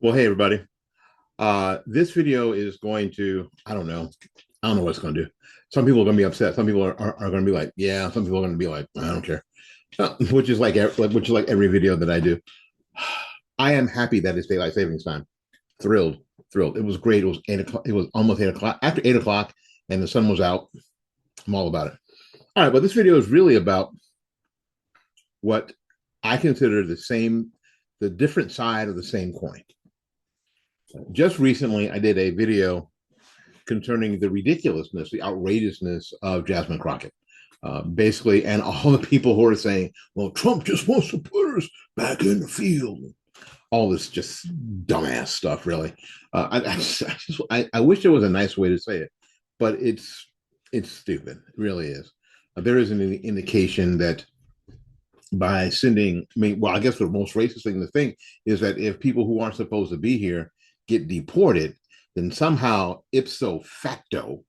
Well, hey everybody. This video is going to, I don't know what it's going to do. Some people are going to be upset. Some people are going to be like, yeah. Some people are going to be like, I don't care. Which is like every video that I do. I am happy that it's daylight savings time. Thrilled, thrilled. It was great. It was 8 o'clock. It was almost 8 o'clock. After 8 o'clock, and the sun was out. I'm all about it. All right, but this video is really about what I consider the different side of the same coin. Just recently, I did a video concerning the ridiculousness, the outrageousness of Jasmine Crockett. Basically, and all the people who are saying, well, Trump just wants to put us back in the field. All this just dumbass stuff, really. I wish there was a nice way to say it, but it's stupid. It really is. There is an indication that by sending, I guess the most racist thing to think is that if people who aren't supposed to be here get deported, then somehow ipso facto,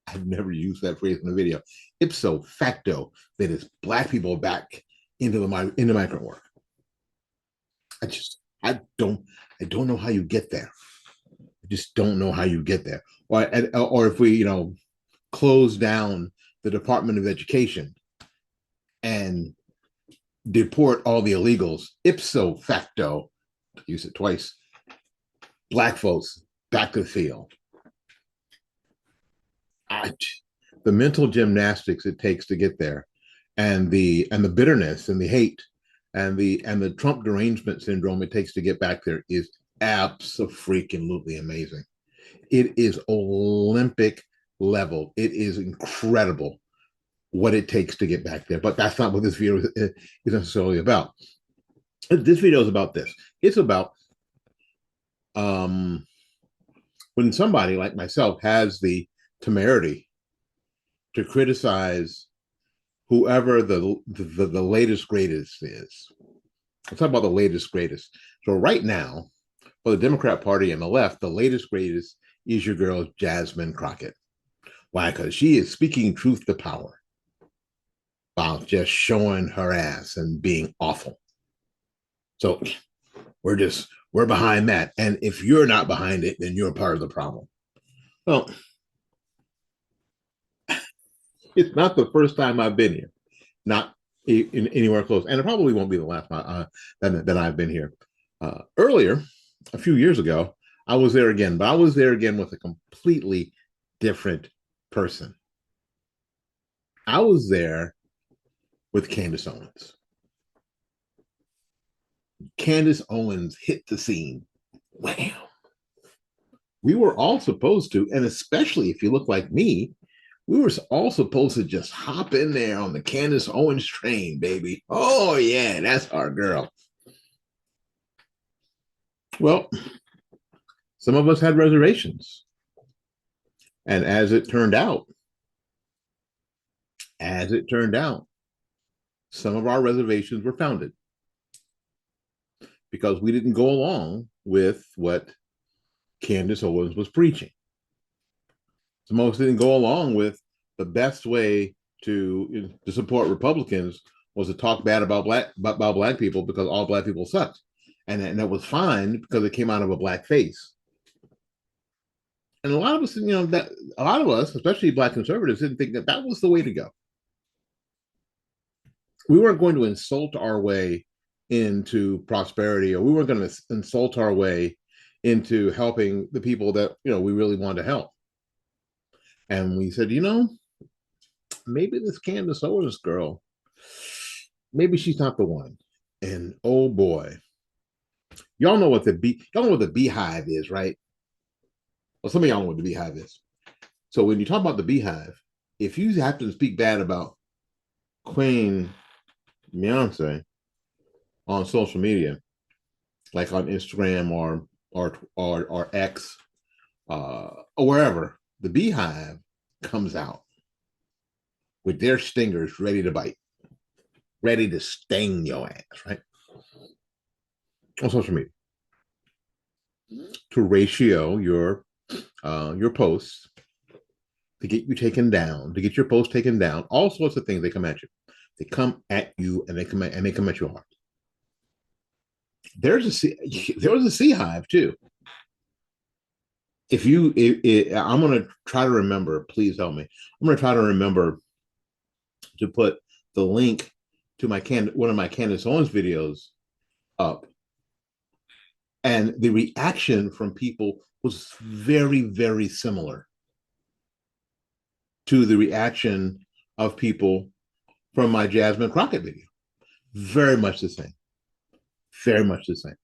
I've never used that phrase in the video, ipso facto, that it's black people back into migrant work. I don't know how you get there. I just don't know how you get there. Or if we, close down the Department of Education and deport all the illegals, ipso facto, use it twice, black folks back to the field. The mental gymnastics it takes to get there, and the bitterness and the hate and the Trump derangement syndrome it takes to get back there is absolutely amazing. It is Olympic level. It is incredible what it takes to get back there. But that's not what this video is necessarily about. This video is about this. It's about when somebody like myself has the temerity to criticize whoever the latest greatest is. Let's talk about the latest greatest. So right now, for the Democrat Party and the left, the latest greatest is your girl Jasmine Crockett. Why? Because she is speaking truth to power while just showing her ass and being awful. So we're behind that. And if you're not behind it, then you're part of the problem. Well, it's not the first time I've been here, not anywhere close, and it probably won't be the last time that I've been here. Earlier, a few years ago, I was there again, but I was there again with a completely different person. I was there with Candace Owens. Candace Owens hit the scene. Wow. We were all supposed to, and especially if you look like me, we were all supposed to just hop in there on the Candace Owens train, baby. Oh, yeah, that's our girl. Well, some of us had reservations. And as it turned out, some of our reservations were founded because we didn't go along with what Candace Owens was preaching. Some of us didn't go along with the best way to support Republicans was to talk bad about black people because all black people sucked. And that was fine because it came out of a black face. And a lot of us, especially black conservatives, didn't think that was the way to go. We weren't going to insult our way into prosperity, or we weren't going to insult our way into helping the people that we really wanted to help. And we said, maybe this Candace Owens girl, maybe she's not the one. And oh boy, y'all know what the beehive is, right? Well, some of y'all know what the beehive is. So when you talk about the beehive, if you happen to speak bad about Queen Beyonce on social media, like on Instagram or X, or wherever, the beehive comes out with their stingers ready to bite, ready to sting your ass, right? On social media. To ratio your posts, to get you taken down, to get your post taken down, all sorts of things. They come at you. They come at you and they come at you hard. there was a sea hive too. I'm going to try to remember. Please help me. I'm going to try to remember to put the link to one of my Candace Owens videos up, and the reaction from people was very, very similar to the reaction of people from my Jasmine Crockett video. Very much the same. Very much the same.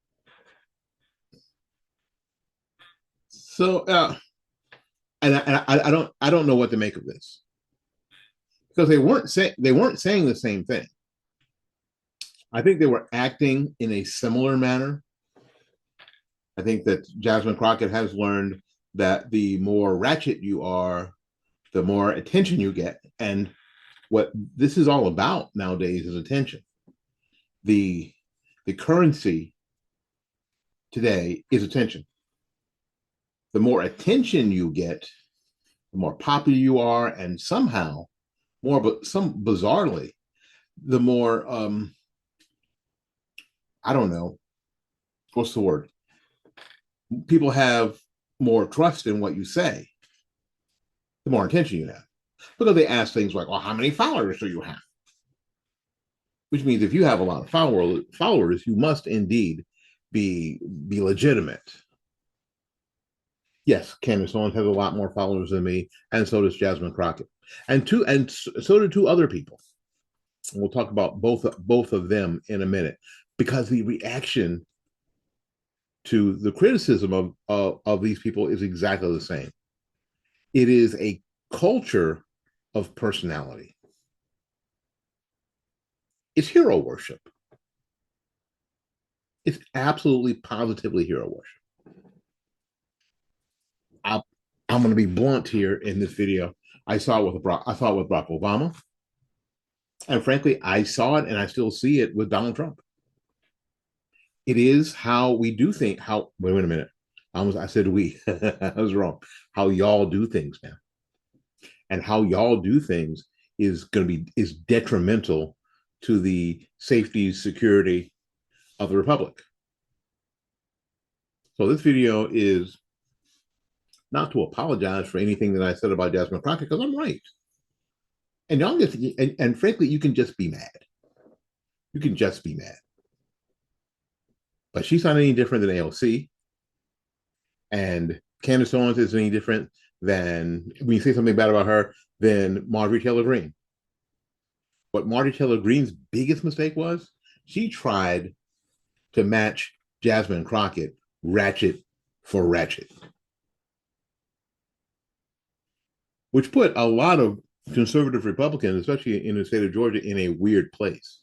So, I don't know what to make of this, because they weren't saying the same thing. I think they were acting in a similar manner. I think that Jasmine Crockett has learned that the more ratchet you are, the more attention you get. And what this is all about nowadays is attention. The currency today is attention. The more attention you get, the more popular you are, and somehow, bizarrely, the more I don't know, what's the word? People have more trust in what you say, the more attention you have. Because they ask things like, well, how many followers do you have? Which means if you have a lot of followers, you must indeed be legitimate. Yes, Candace Owens has a lot more followers than me, and so does Jasmine Crockett, and so do two other people. And we'll talk about both of them in a minute, because the reaction to the criticism of these people is exactly the same. It is a culture of personality. It's hero worship. It's absolutely positively hero worship. I'm going to be blunt here in this video. I saw it with Barack Obama, and frankly, I saw it and I still see it with Donald Trump. It is how we do things. Wait a minute. I said we. I was wrong. How y'all do things now, and how y'all do things is detrimental to the safety, security of the republic. So this video is not to apologize for anything that I said about Jasmine Crockett, because I'm right. And y'all and frankly, you can just be mad. You can just be mad. But she's not any different than AOC. And Candace Owens isn't any different than, when you say something bad about her, than Marjorie Taylor Greene. What Marjorie Taylor Greene's biggest mistake was, she tried to match Jasmine Crockett ratchet for ratchet, which put a lot of conservative Republicans, especially in the state of Georgia, in a weird place,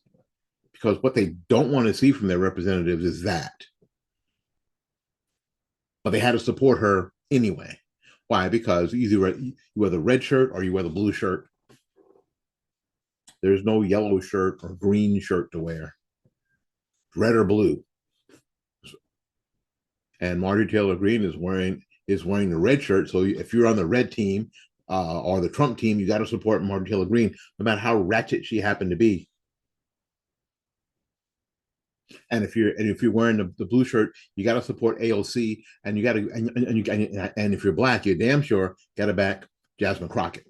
because what they don't want to see from their representatives is that. But they had to support her anyway. Why? Because either you wear the red shirt or you wear the blue shirt. There's no yellow shirt or green shirt to wear. Red or blue. And Marjorie Taylor Greene is wearing the red shirt. So if you're on the red team or the Trump team, you got to support Marjorie Taylor Greene, no matter how ratchet she happened to be. And if you're wearing the blue shirt, you got to support AOC, and you got to and if you're black, you damn sure got to back Jasmine Crockett.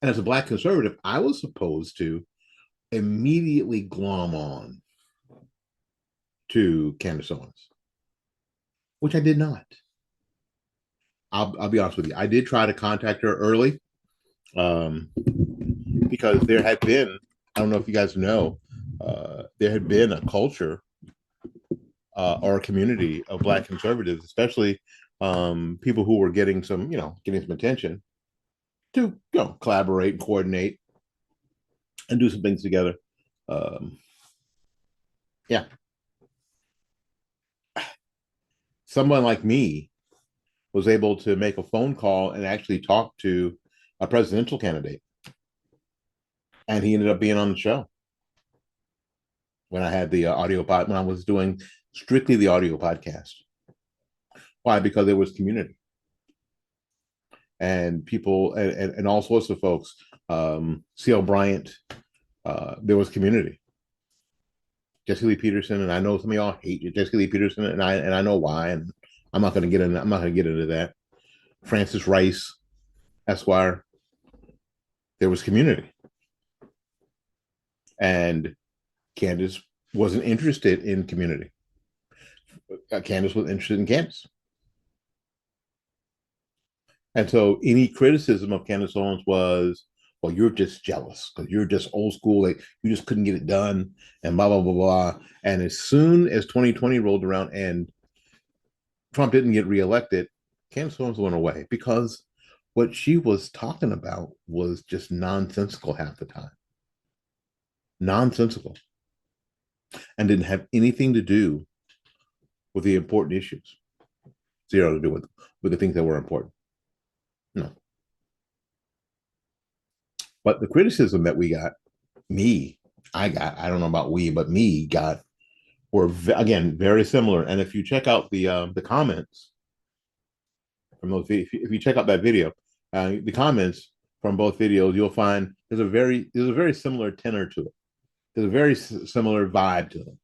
And as a black conservative, I was supposed to immediately glom on to Candace Owens, which I did not. I'll be honest with you. I did try to contact her early, because there had been, I don't know if you guys know, there had been a culture or a community of black conservatives, especially people who were getting some attention, to collaborate and coordinate and do some things together. Yeah. Someone like me was able to make a phone call and actually talk to a presidential candidate. And he ended up being on the show when I had the when I was doing strictly the audio podcast. Why? Because there was community. And people and all sorts of folks, C.L. Bryant, there was community. Jesse Lee Peterson, and I know some of y'all hate Jesse Lee Peterson, and I know why, and I'm not going to get into that. Francis Rice, Esquire. There was community, and Candace wasn't interested in community. Candace was interested in Candace. And so any criticism of Candace Owens was, well, you're just jealous because you're just old school. Like you just couldn't get it done and blah, blah, blah, blah. And as soon as 2020 rolled around and Trump didn't get reelected, Candace Owens went away because what she was talking about was just nonsensical half the time. Nonsensical. And didn't have anything to do with the important issues. Zero to do with the things that were important. No. But the criticism that we got, I don't know about we, but me got, were again very similar. And if you check out the comments from those, if you check out that video, the comments from both videos, you'll find there's a very similar tenor to it. There's a very similar vibe to them.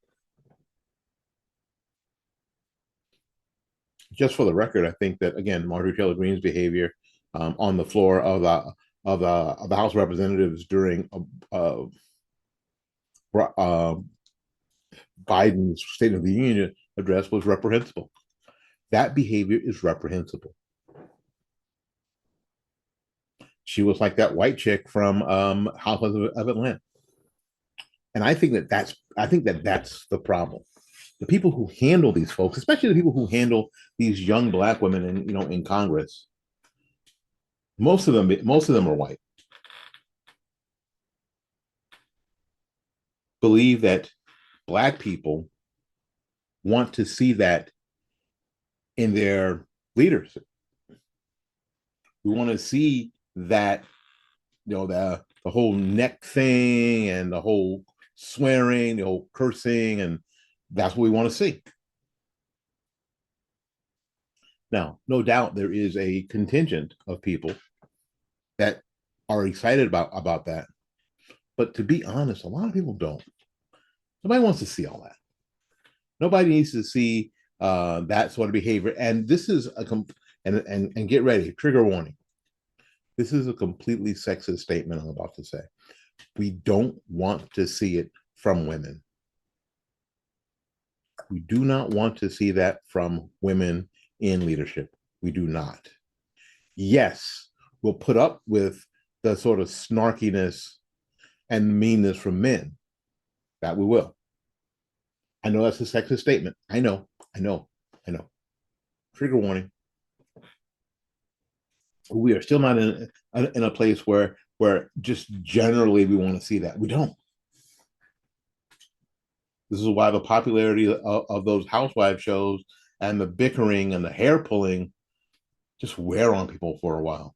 Just for the record, I think that again, Marjorie Taylor Greene's behavior on the floor of the House of Representatives during Biden's State of the Union address was reprehensible. That behavior is reprehensible. She was like that white chick from House of Atlanta, and I think that's the problem. The people who handle these folks, especially the people who handle these young black women in Congress, most of them are white. Believe that black people want to see that in their leaders. We want to see that, the whole neck thing and the whole swearing, the whole cursing, and that's what we want to see. Now, no doubt there is a contingent of people that are excited about that. But to be honest, a lot of people don't. Nobody wants to see all that. Nobody needs to see that sort of behavior. And this is and get ready, trigger warning. This is a completely sexist statement I'm about to say. We don't want to see it from women. We do not want to see that from women in leadership. We do not. Yes, we'll put up with the sort of snarkiness and meanness from men. That we will. I know that's a sexist statement. I know. Trigger warning. We are still not in a place where just generally we want to see that. We don't. This is why the popularity of those housewife shows and the bickering and the hair pulling just wear on people for a while.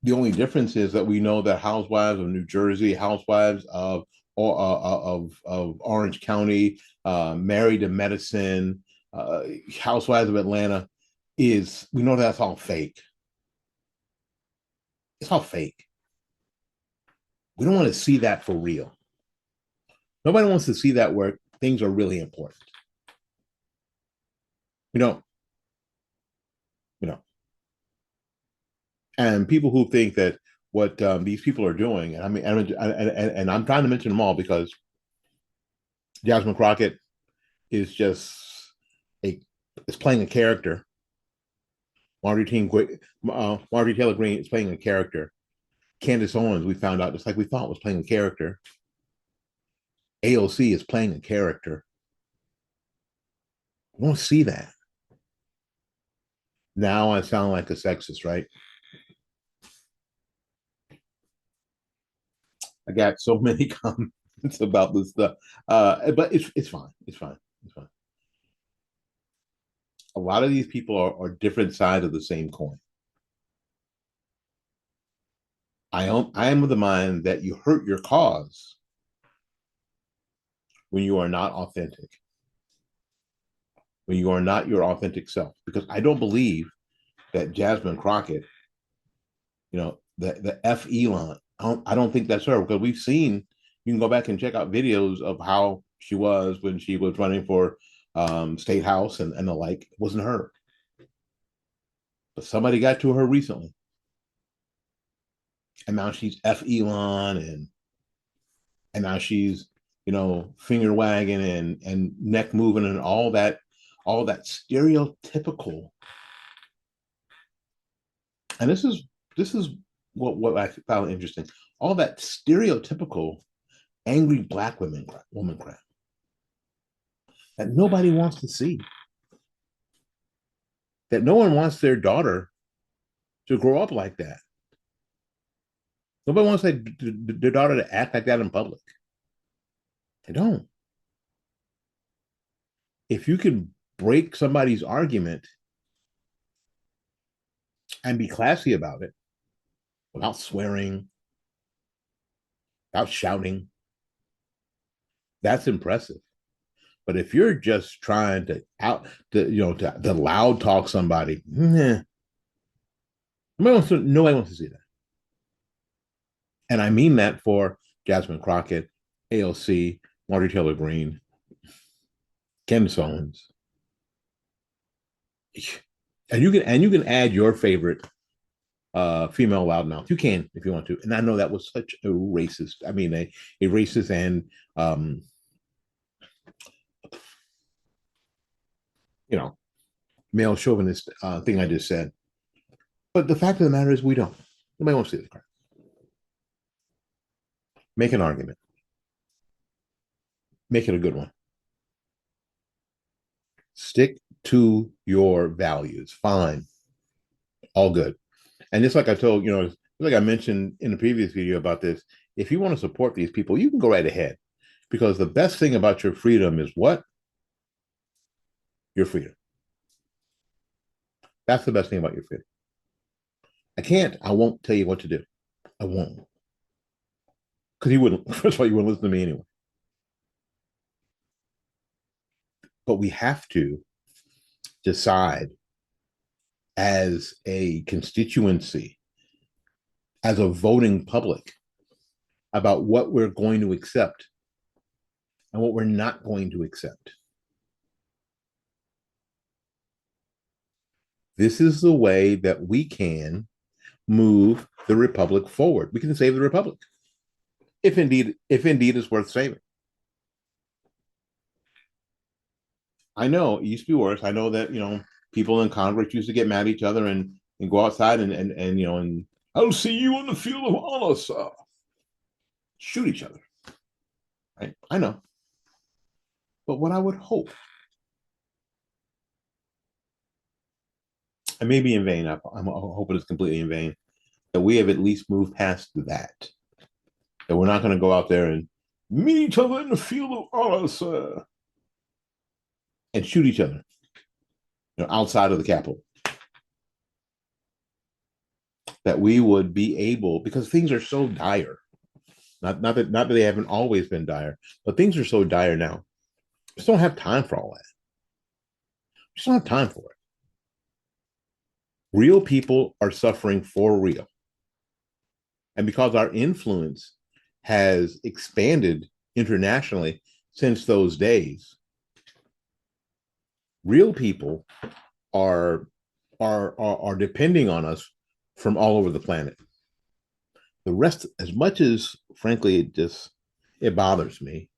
The only difference is that we know that housewives of New Jersey, housewives of Orange County, Married to Medicine, housewives of Atlanta, we know that's all fake. It's all fake. We don't want to see that for real. Nobody wants to see that where things are really important. We don't. And people who think that what these people are doing, and I mean, and I'm trying to mention them all because Jasmine Crockett is just is playing a character. Marjorie Taylor Greene is playing a character. Candace Owens, we found out, just like we thought, was playing a character. AOC is playing a character. We don't see that. Now I sound like a sexist, right? I got so many comments about this stuff, but it's fine. It's fine. A lot of these people are different sides of the same coin. I am of the mind that you hurt your cause when you are not authentic, when you are not your authentic self. Because I don't believe that Jasmine Crockett, the F Elon, I don't think that's her, because we've seen, you can go back and check out videos of how she was when she was running for state house and the like. It wasn't her. But somebody got to her recently. And now she's F Elon and now she's, finger wagging and neck moving and all that stereotypical. And this is what I found interesting. All that stereotypical angry black woman crap that nobody wants to see. That no one wants their daughter to grow up like that. Nobody wants their daughter to act like that in public. They don't. If you can break somebody's argument and be classy about it without swearing, without shouting, that's impressive. But if you're just trying to loud talk somebody, nobody wants to see that. And I mean that for Jasmine Crockett, AOC, Marjorie Taylor Greene, Candace Owens. And you can add your favorite female loudmouth. You can if you want to. And I know that was such a racist. I mean, a racist and male chauvinist thing I just said. But the fact of the matter is, we don't. Nobody wants to see the crap. Make an argument. Make it a good one. Stick to your values. Fine. All good. And just like I told, like I mentioned in the previous video about this, if you want to support these people, you can go right ahead. Because the best thing about your freedom is what? Your freedom. That's the best thing about your freedom. I won't tell you what to do. I won't. Because you wouldn't, first of all, you wouldn't listen to me anyway. But we have to decide as a constituency, as a voting public, about what we're going to accept and what we're not going to accept. This is the way that we can move the republic forward. We can save the republic, if indeed it's worth saving. I know it used to be worse. I know that people in Congress used to get mad at each other and go outside and I'll see you on the field of honor, sir. Shoot each other. Right? I know. But what I would hope, and maybe in vain, I'm hoping it's completely in vain, that we have at least moved past that. That we're not going to go out there and meet each other in the field of honor, sir, and shoot each other, outside of the Capitol. That we would be able, because things are so dire. Not that they haven't always been dire, but things are so dire now. Just don't have time for all that. Just don't have time for it. Real people are suffering for real. And because our influence has expanded internationally since those days, real people are depending on us from all over the planet. The rest, as much as frankly it bothers me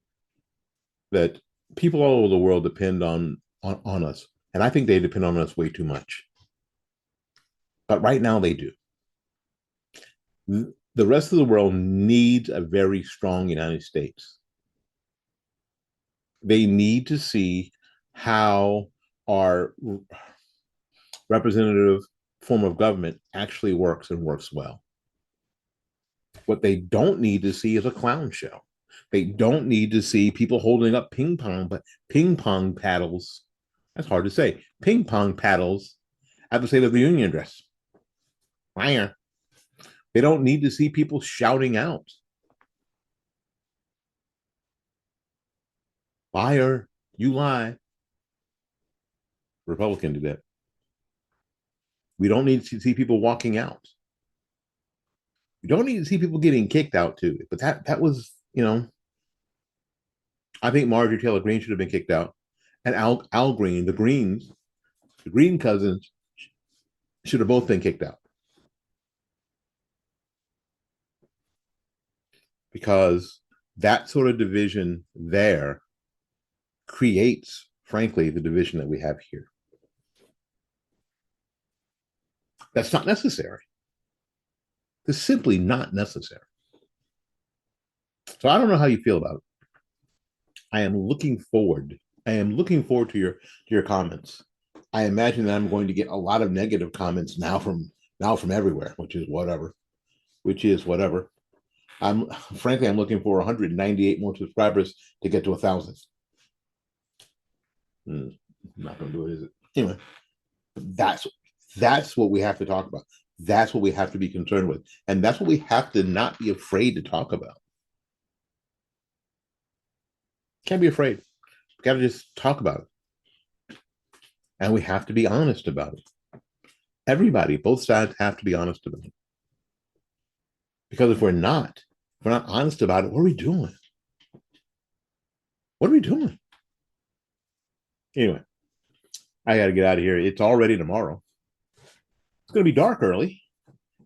that people all over the world depend on us, and I think they depend on us way too much. But right now they do. The rest of the world needs a very strong United States. They need to see how our representative form of government actually works and works well. What they don't need to see is a clown show. They don't need to see people holding up ping pong paddles. That's hard to say. Ping pong paddles at the State of the Union address. Fire. They don't need to see people shouting out. Liar, you lie. Republican did that. We don't need to see people walking out. We don't need to see people getting kicked out too. But that was, I think Marjorie Taylor Greene should have been kicked out, and Al Greene, the Greene cousins, should have both been kicked out because that sort of division there creates, frankly, the division that we have here. That's not necessary. It's simply not necessary. So I don't know how you feel about it. I am looking forward. I am looking forward to your comments. I imagine that I'm going to get a lot of negative comments now from everywhere, which is whatever. I'm frankly I'm looking for 198 more subscribers to get to 1,000. I'm not going to do it, is it? Anyway, that's what we have to talk about. That's what we have to be concerned with, and that's what we have to not be afraid to talk about. Can't be afraid. We got to just talk about it, and we have to be honest about it. Everybody, both sides have to be honest about it, because if we're not honest about it, what are we doing? What are we doing? Anyway, I got to get out of here. It's already tomorrow. It's going to be dark early,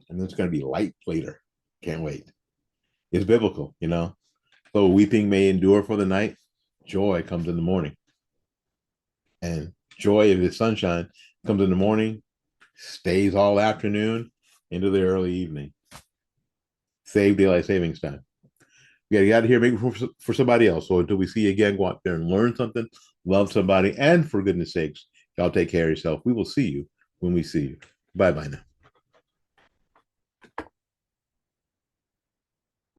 and then it's going to be light later. Can't wait. It's biblical, you know. So weeping may endure for the night, joy comes in the morning. And joy, if it's sunshine, comes in the morning, stays all afternoon into the early evening. Save daylight savings time. We got to get out of here, make it for somebody else. So until we see you again, go out there and learn something, love somebody, and for goodness sakes, y'all take care of yourself. We will see you when we see you. Bye-bye now.